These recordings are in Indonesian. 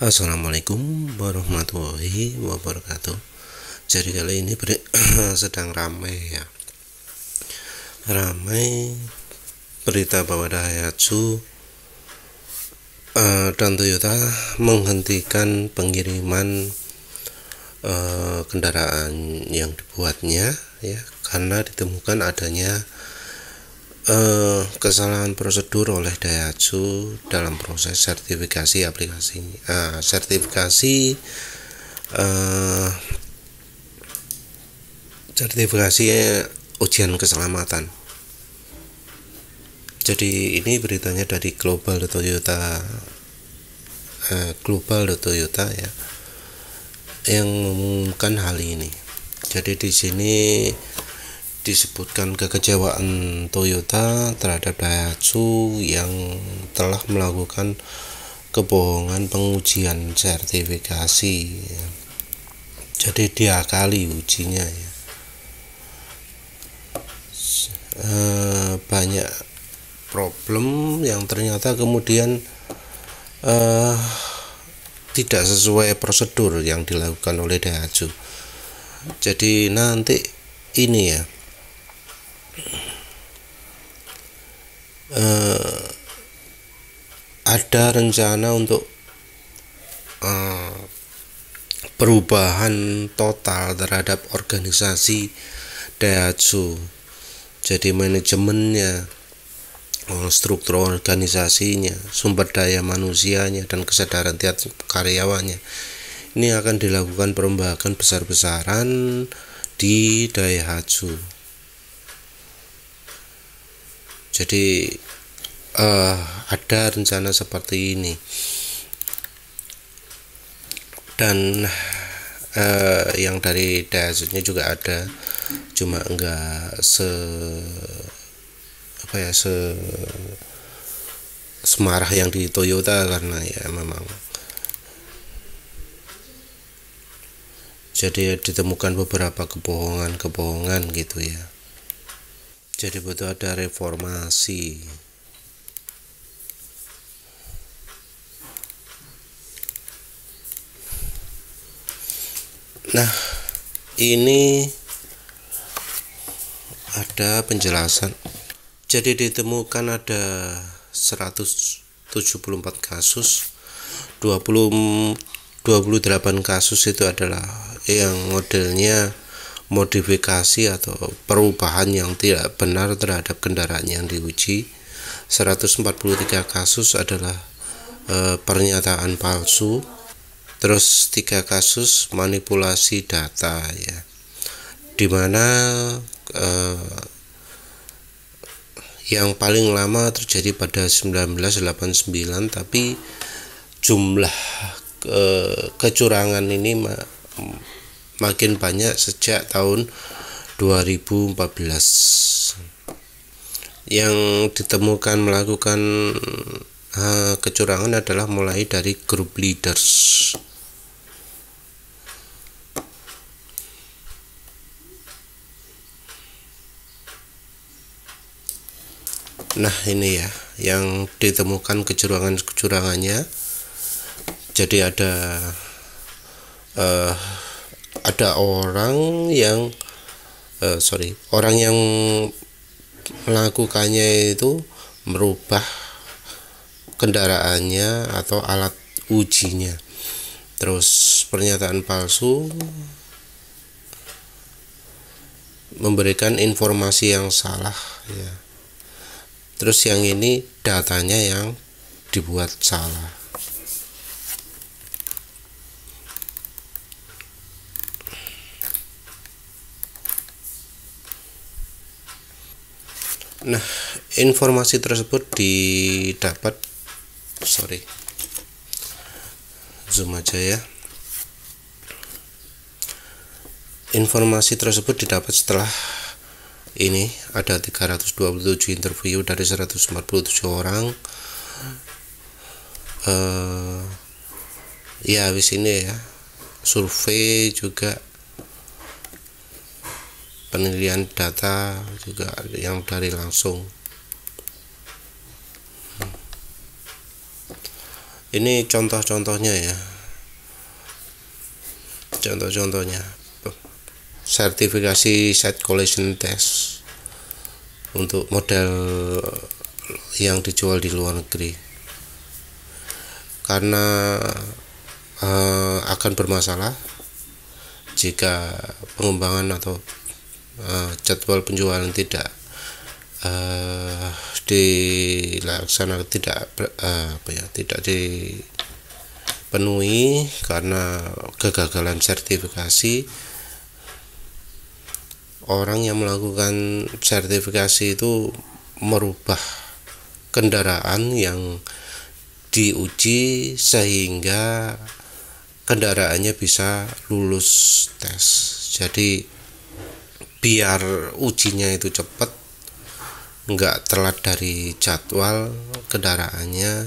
Assalamualaikum warahmatullahi wabarakatuh. Jadi kali ini sedang ramai ya, ramai berita bahwa Daihatsu dan Toyota menghentikan pengiriman kendaraan yang dibuatnya ya, karena ditemukan adanya kesalahan prosedur oleh Daihatsu dalam proses sertifikasi aplikasi sertifikasi ujian keselamatan. Jadi ini beritanya dari Global Toyota ya, yang mengumumkan hal ini. Jadi di sini disebutkan kekecewaan Toyota terhadap Daihatsu yang telah melakukan kebohongan pengujian sertifikasi. Jadi diakali ujinya ya. Banyak problem yang ternyata kemudian tidak sesuai prosedur yang dilakukan oleh Daihatsu. Jadi nanti ini ya, ada rencana untuk perubahan total terhadap organisasi Daihatsu. Jadi manajemennya, struktur organisasinya, sumber daya manusianya, dan kesadaran tiap karyawannya. Ini akan dilakukan perombakan besar-besaran di Daihatsu. Jadi ada rencana seperti ini, dan yang dari Daihatsu-nya juga ada, cuma enggak semarah yang di Toyota, karena ya memang jadi ditemukan beberapa kebohongan gitu ya. Jadi butuh ada reformasi. Nah, ini ada penjelasan. Jadi ditemukan ada 174 kasus, 28 kasus itu adalah yang modelnya modifikasi atau perubahan yang tidak benar terhadap kendaraan yang diuji. 143 kasus adalah pernyataan palsu. Terus 3 kasus manipulasi data ya, dimana yang paling lama terjadi pada 1989, tapi jumlah kecurangan ini makin banyak sejak tahun 2014. Yang ditemukan melakukan kecurangan adalah mulai dari grup leaders. Nah ini ya yang ditemukan kecurangannya. Jadi ada orang yang melakukannya itu merubah kendaraannya atau alat ujinya. Terus pernyataan palsu, memberikan informasi yang salah ya. Terus yang ini datanya yang dibuat salah. Nah, informasi tersebut didapat, zoom aja ya. Informasi tersebut didapat setelah ini ada 327 interview dari 147 orang. Ya habis ini ya, survei juga, penilaian data juga yang dari langsung. Ini contoh-contohnya ya, contoh-contohnya sertifikasi site collision test untuk model yang dijual di luar negeri, karena akan bermasalah jika pengembangan atau jadwal penjualan tidak dilaksanakan, tidak dipenuhi karena kegagalan sertifikasi. Orang yang melakukan sertifikasi itu merubah kendaraan yang diuji sehingga kendaraannya bisa lulus tes. Jadi biar ujinya itu cepat, nggak telat dari jadwal, kendaraannya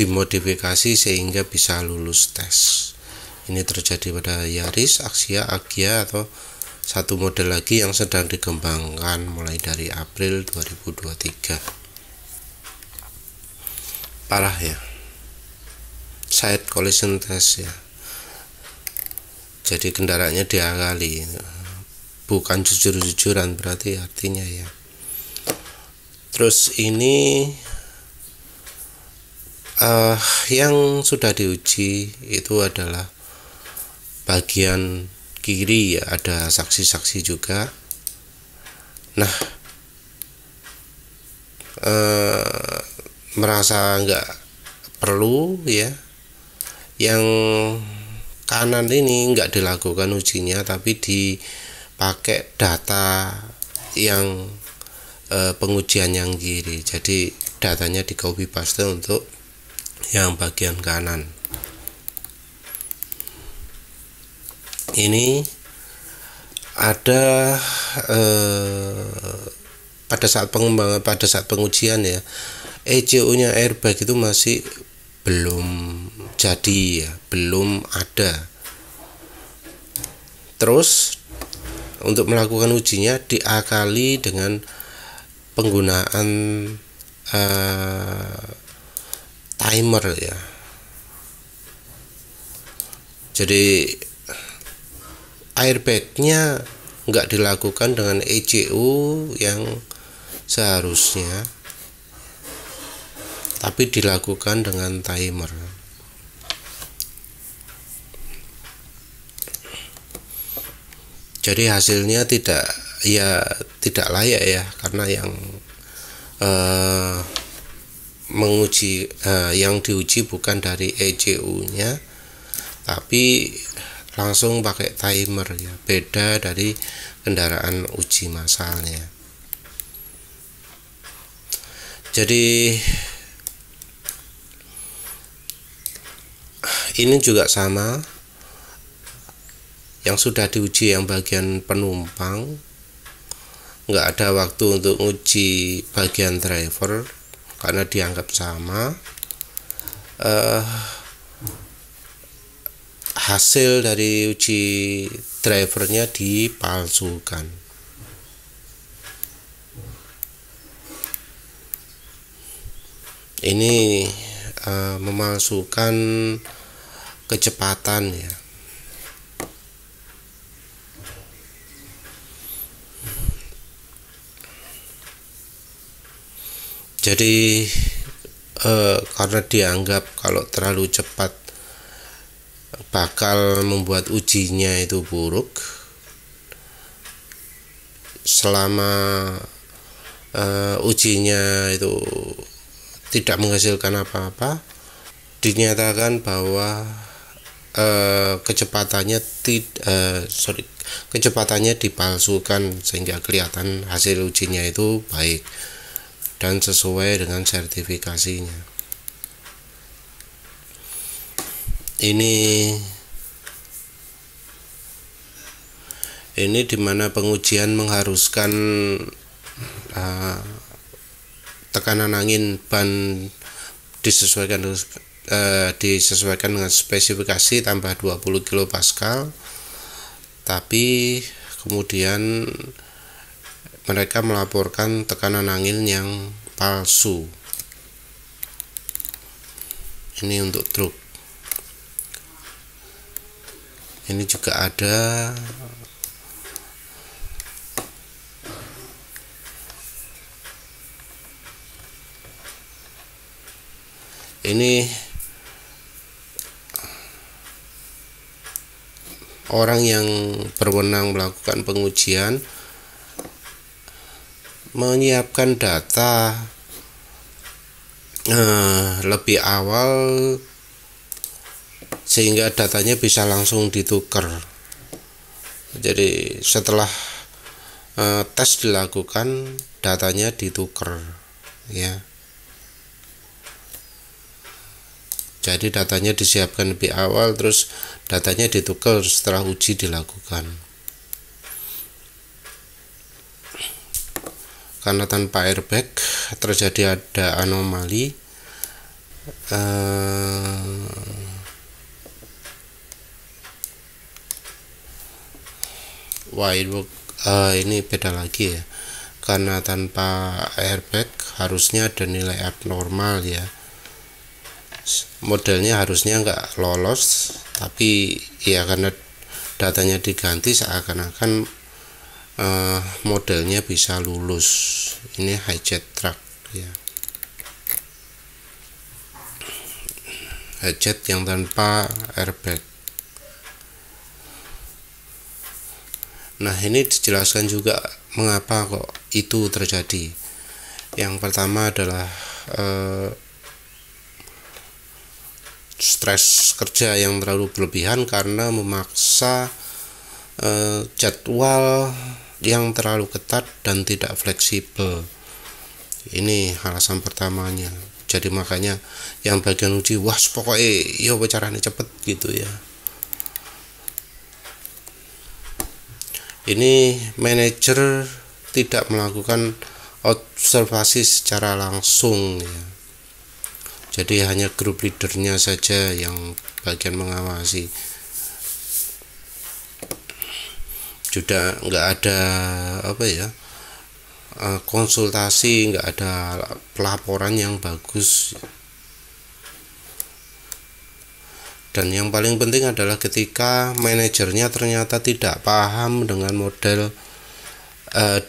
dimodifikasi sehingga bisa lulus tes. Ini terjadi pada Yaris, Axia, Agya, atau satu model lagi yang sedang dikembangkan mulai dari April 2023. Parah ya, site collision test ya. Jadi kendaraannya diakali, bukan jujur-jujuran berarti artinya ya. Terus ini yang sudah diuji itu adalah bagian kiri ya, ada saksi-saksi juga. Nah, merasa nggak perlu ya, yang kanan ini nggak dilakukan ujinya, tapi dipakai data yang pengujian yang kiri. Jadi datanya di copy paste untuk yang bagian kanan. Ini ada pada saat pengembangan, pada saat pengujian ya, ECU-nya airbag itu masih belum jadi ya, belum ada. Terus untuk melakukan ujinya diakali dengan penggunaan timer ya. Jadi airbagnya nggak dilakukan dengan ECU yang seharusnya, tapi dilakukan dengan timer. Jadi hasilnya tidak layak ya, karena yang menguji yang diuji bukan dari ECU-nya, tapi langsung pakai timer ya, beda dari kendaraan uji massalnya. Jadi ini juga sama, yang sudah diuji yang bagian penumpang, nggak ada waktu untuk uji bagian driver karena dianggap sama. Hasil dari uji drivernya dipalsukan. Ini memalsukan kecepatan ya. Jadi karena dianggap kalau terlalu cepat bakal membuat ujinya itu buruk, selama ujinya itu tidak menghasilkan apa-apa, dinyatakan bahwa kecepatannya dipalsukan sehingga kelihatan hasil ujinya itu baik dan sesuai dengan sertifikasinya. Ini dimana pengujian mengharuskan tekanan angin ban disesuaikan dengan spesifikasi tambah 20 kPa, tapi kemudian mereka melaporkan tekanan angin yang palsu. Ini untuk truk. Ini juga ada. Ini orang yang berwenang melakukan pengujian menyiapkan data lebih awal sehingga datanya bisa langsung ditukar. Jadi setelah tes dilakukan, datanya ditukar, ya. Jadi datanya disiapkan lebih awal, terus datanya ditukar setelah uji dilakukan. Karena tanpa airbag terjadi ada anomali, ini beda lagi ya. Karena tanpa airbag harusnya ada nilai abnormal ya. Modelnya harusnya nggak lolos, tapi ya karena datanya diganti seakan-akan modelnya bisa lulus. Ini hijet truck ya, hijet yang tanpa airbag. Nah, ini dijelaskan juga mengapa kok itu terjadi. Yang pertama adalah stres kerja yang terlalu berlebihan karena memaksa jadwal yang terlalu ketat dan tidak fleksibel. Ini alasan pertamanya. Jadi makanya yang bagian uji, wah pokoknya yo caranya cepet gitu ya. Ini manajer tidak melakukan observasi secara langsung ya. Jadi hanya grup leadernya saja yang bagian mengawasi. Sudah nggak ada konsultasi, nggak ada pelaporan yang bagus. Dan yang paling penting adalah ketika manajernya ternyata tidak paham dengan model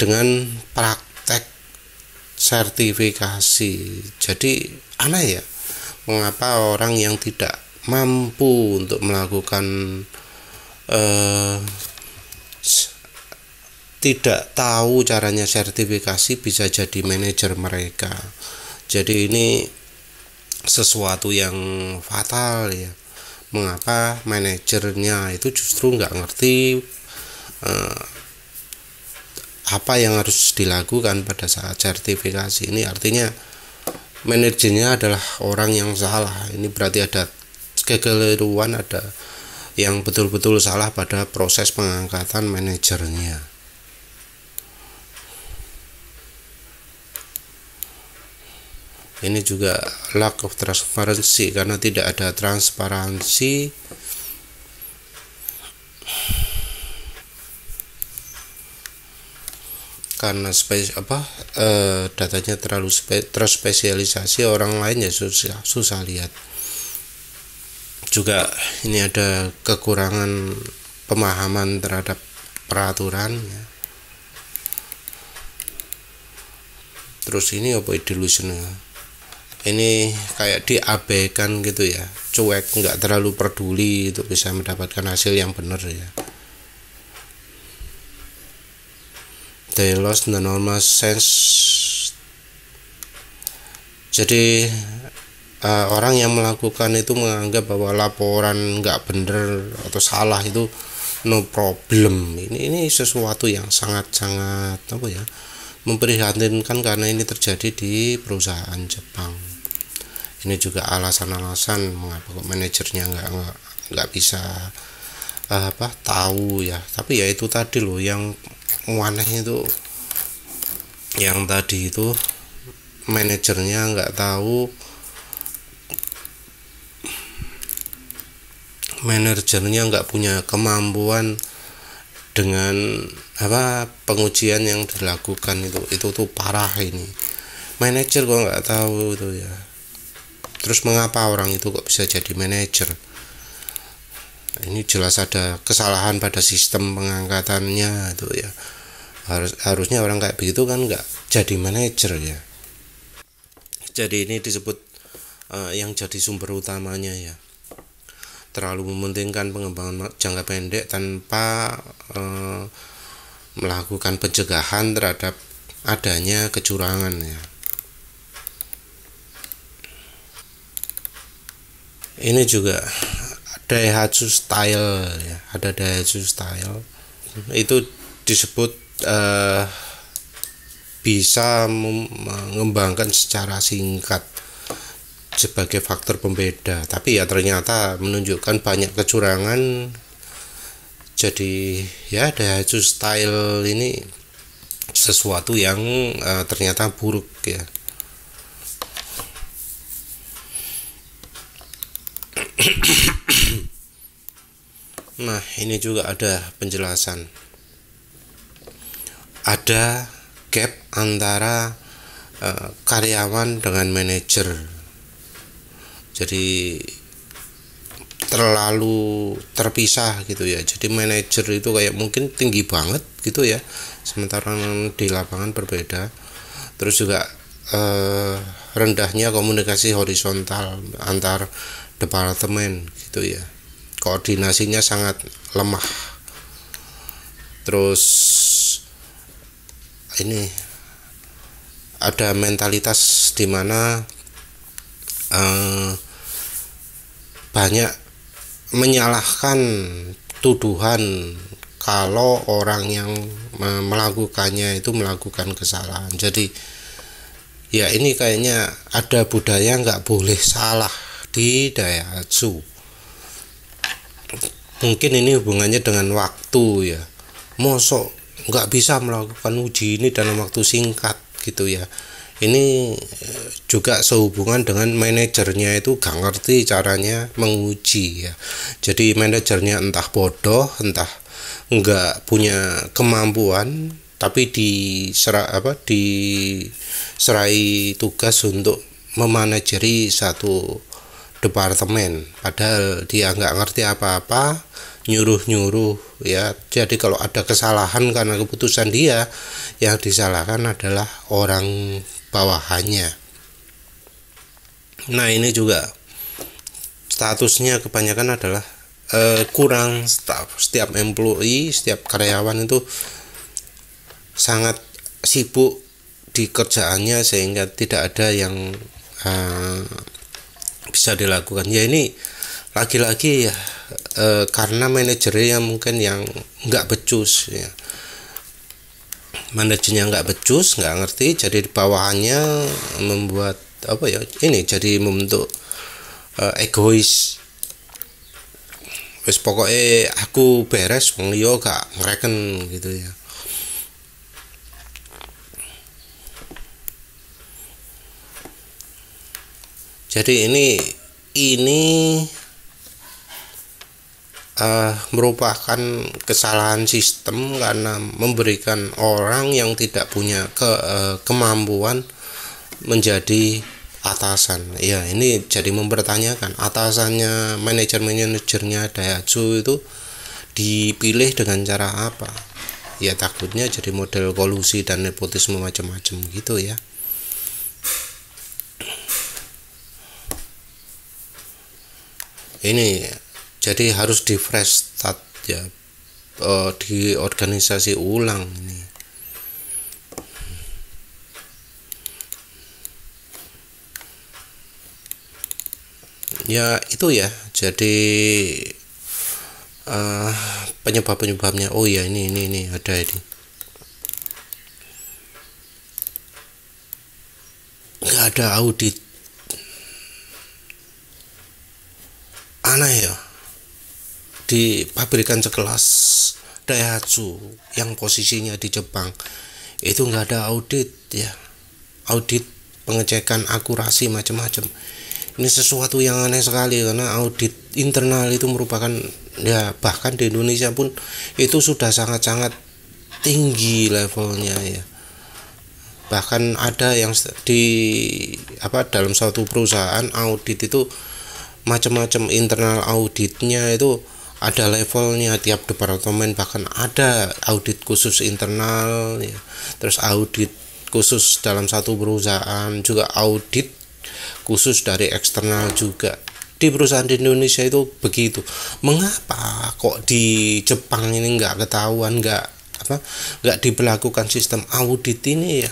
dengan praktek sertifikasi. Jadi aneh ya, mengapa orang yang tidak mampu untuk melakukan tidak tahu caranya sertifikasi bisa jadi manajer mereka. Jadi ini sesuatu yang fatal ya. Mengapa manajernya itu justru nggak ngerti apa yang harus dilakukan pada saat sertifikasi. Ini artinya manajernya adalah orang yang salah. Ini berarti ada kekeliruan, ada yang betul-betul salah pada proses pengangkatan manajernya. Ini juga lack of transparency, karena tidak ada transparansi karena datanya terlalu terspesialisasi, orang lain ya susah lihat. Juga ini ada kekurangan pemahaman terhadap peraturan ya. Terus ini delusional, ini kayak diabaikan gitu ya, cuek, nggak terlalu peduli untuk bisa mendapatkan hasil yang benar ya. They lost the normal sense. Jadi orang yang melakukan itu menganggap bahwa laporan nggak benar atau salah itu no problem. Ini sesuatu yang sangat memprihatinkan, karena ini terjadi di perusahaan Jepang. Ini juga alasan-alasan mengapa kok manajernya nggak bisa tahu ya. Tapi ya itu tadi loh yang aneh itu, yang tadi itu manajernya nggak tahu, manajernya nggak punya kemampuan dengan pengujian yang dilakukan itu tuh parah. Ini manajer kok nggak tahu itu ya. Terus mengapa orang itu kok bisa jadi manajer? Ini jelas ada kesalahan pada sistem pengangkatannya itu ya. Harusnya orang kayak begitu kan nggak jadi manajer ya. Jadi ini disebut yang jadi sumber utamanya ya, terlalu mementingkan pengembangan jangka pendek tanpa melakukan pencegahan terhadap adanya kecurangan ya. Ini juga Daihatsu style ya, ada Daihatsu style itu disebut bisa mengembangkan secara singkat sebagai faktor pembeda, tapi ya ternyata menunjukkan banyak kecurangan. Jadi ya Daihatsu style ini sesuatu yang ternyata buruk ya. Nah, ini juga ada penjelasan. Ada gap antara karyawan dengan manajer. Jadi terlalu terpisah gitu ya. Jadi manajer itu kayak mungkin tinggi banget gitu ya, sementara di lapangan berbeda. Terus juga rendahnya komunikasi horizontal antar departemen gitu ya. Koordinasinya sangat lemah. Terus ini ada mentalitas di mana banyak menyalahkan tuduhan kalau orang yang melakukannya itu melakukan kesalahan. Jadi ya ini kayaknya ada budaya nggak boleh salah di Daihatsu. Mungkin ini hubungannya dengan waktu ya, mosok nggak bisa melakukan uji ini dalam waktu singkat gitu ya. Ini juga sehubungan dengan manajernya itu gak ngerti caranya menguji ya. Jadi manajernya entah bodoh, entah nggak punya kemampuan, tapi diserai tugas untuk memanajeri satu departemen, padahal dia nggak ngerti apa-apa, nyuruh-nyuruh ya. Jadi kalau ada kesalahan karena keputusan dia, yang disalahkan adalah orang bawahannya. Nah, ini juga statusnya kebanyakan adalah kurang staff. Setiap employee, setiap karyawan itu sangat sibuk di kerjaannya sehingga tidak ada yang bisa dilakukan ya. Ini lagi-lagi ya karena manajernya mungkin yang nggak becus ya, manajernya nggak becus, nggak ngerti, jadi di bawahannya membuat apa ya, ini jadi membentuk egois. Wes pokoknya aku beres, wong liya gak ngereken gitu ya. Jadi ini merupakan kesalahan sistem karena memberikan orang yang tidak punya kemampuan menjadi atasan. Ya, ini jadi mempertanyakan atasannya, manajernya Daihatsu itu dipilih dengan cara apa? Ya takutnya jadi model kolusi dan nepotisme macam-macam gitu ya. Ini jadi harus di fresh start ya, di organisasi ulang ini. Ya itu ya, jadi penyebabnya. Oh ya, ini ada ini. Nggak ada audit. Aneh ya, di pabrikan sekelas Daihatsu yang posisinya di Jepang itu nggak ada audit ya, audit pengecekan akurasi macam-macam. Ini sesuatu yang aneh sekali karena audit internal itu merupakan ya, bahkan di Indonesia pun itu sudah sangat-sangat tinggi levelnya ya. Bahkan ada yang di dalam suatu perusahaan audit itu macam-macam, internal auditnya itu ada levelnya tiap departemen, bahkan ada audit khusus internal ya. Terus audit khusus dalam satu perusahaan, juga audit khusus dari eksternal juga. Di perusahaan di Indonesia itu begitu. Mengapa kok di Jepang ini nggak ketahuan, nggak diberlakukan sistem audit ini ya?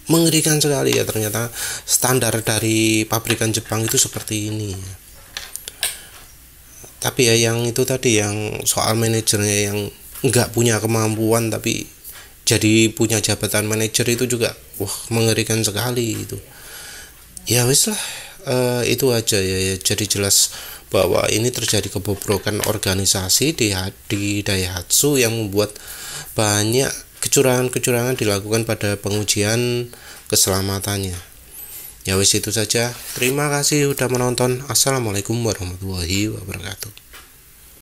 Mengerikan sekali ya, ternyata standar dari pabrikan Jepang itu seperti ini. Tapi ya yang itu tadi, yang soal manajernya yang nggak punya kemampuan tapi jadi punya jabatan manajer itu juga mengerikan sekali itu. Ya wis lah, itu aja ya. Jadi jelas bahwa ini terjadi kebobrokan organisasi di Daihatsu yang membuat banyak kecurangan-kecurangan dilakukan pada pengujian keselamatannya. Ya wis, itu saja. Terima kasih sudah menonton. Assalamualaikum warahmatullahi wabarakatuh.